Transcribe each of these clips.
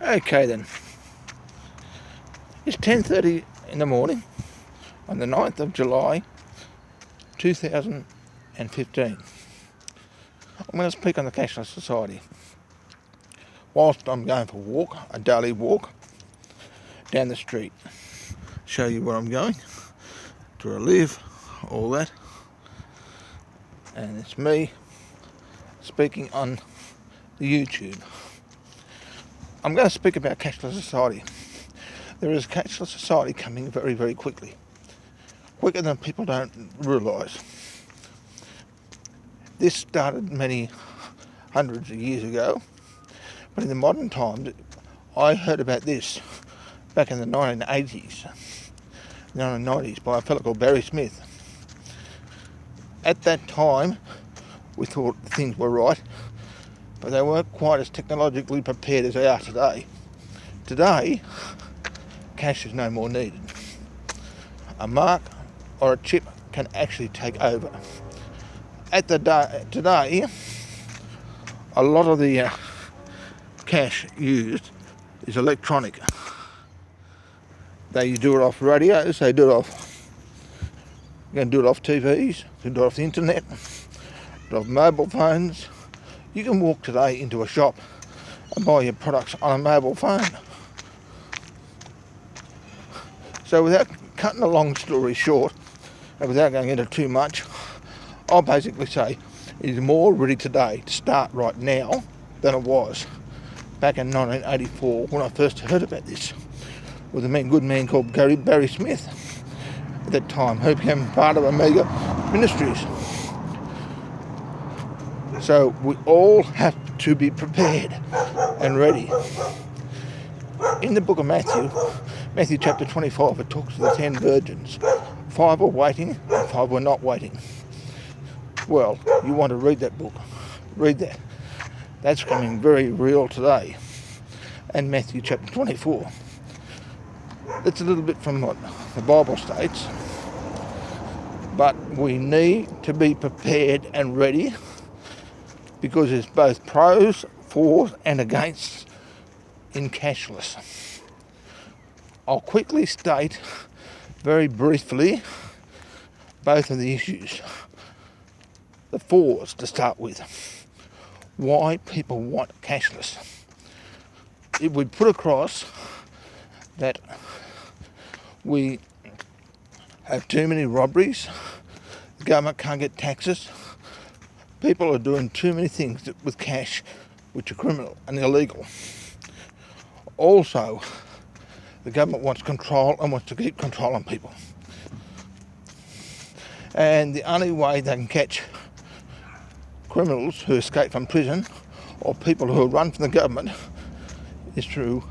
Okay then, it's 10:30 in the morning on the 9th of July 2015. I'm going to speak on the cashless society. Whilst I'm going for a walk, a daily walk down the street, show you where I'm going, to where I live, all that, and it's me speaking on the YouTube. I'm going to speak about cashless society. There is a cashless society coming very, very quickly. Quicker than people don't realise. This started many hundreds of years ago, but in the modern times, I heard about this back in the 1980s, 1990s, by a fellow called Barry Smith. At that time, we thought things were right, but they weren't quite as technologically prepared as they are today. Today, cash is no more needed. A mark or a chip can actually take over. Today, a lot of the cash used is electronic. They do it off radios, you can do it off TVs, you can do it off the internet, do it off mobile phones. You can walk today into a shop and buy your products on a mobile phone. So without cutting a long story short, and without going into too much, I'll basically say it is more ready today to start right now than it was back in 1984 when I first heard about this with a good man called Barry Smith at that time, who became part of Omega Ministries. So we all have to be prepared and ready. In the book of Matthew chapter 25, it talks of the 10 virgins. 5 were waiting and 5 were not waiting. Well, you want to read that book. Read that. That's coming very real today. And Matthew chapter 24. It's a little bit from what the Bible states. But we need to be prepared and ready, because there's both pros, fors and against in cashless. I'll quickly state very briefly both of the issues. The fors to start with. Why people want cashless. It would put across that we have too many robberies, the government can't get taxes, people are doing too many things with cash which are criminal and illegal. Also, the government wants control and wants to keep control on people. And the only way they can catch criminals who escape from prison or people who run from the government is through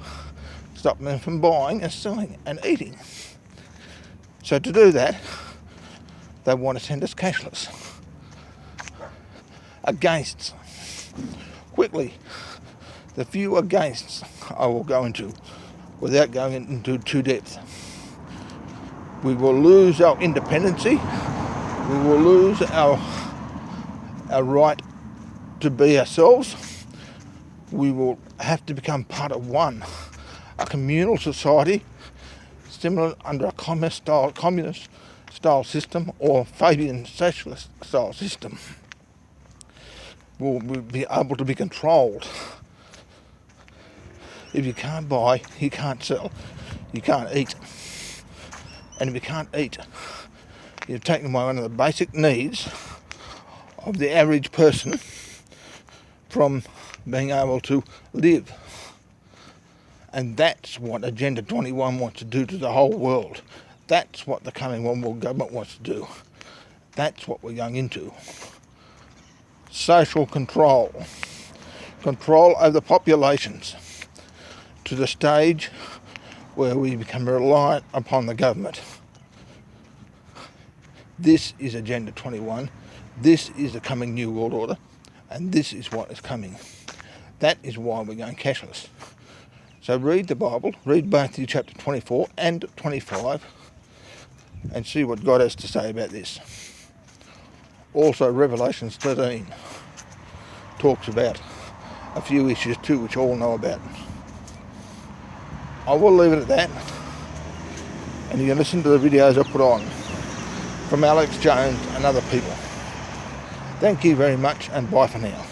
stopping them from buying and selling and eating. So to do that, they want to send us cashless. Against. Quickly, the few against I will go into without going into too depth. We will lose our independency. We will lose our right to be ourselves. We will have to become part of one, a communal society, similar under a communist style system or Fabian socialist style system. We'll be able to be controlled. If you can't buy, you can't sell, you can't eat. And if you can't eat, you've taken away one of the basic needs of the average person from being able to live. And that's what Agenda 21 wants to do to the whole world. That's what the coming One World Government wants to do. That's what we're going into. Social control. Control over the populations to the stage where we become reliant upon the government. This is Agenda 21. This is the coming New World Order. And this is what is coming. That is why we're going cashless. So read the Bible, read Matthew chapter 24 and 25 and see what God has to say about this. Also Revelation 13 talks about a few issues too which all know about. I will leave it at that. And you can listen to the videos I put on from Alex Jones and other people. Thank you very much, and bye for now.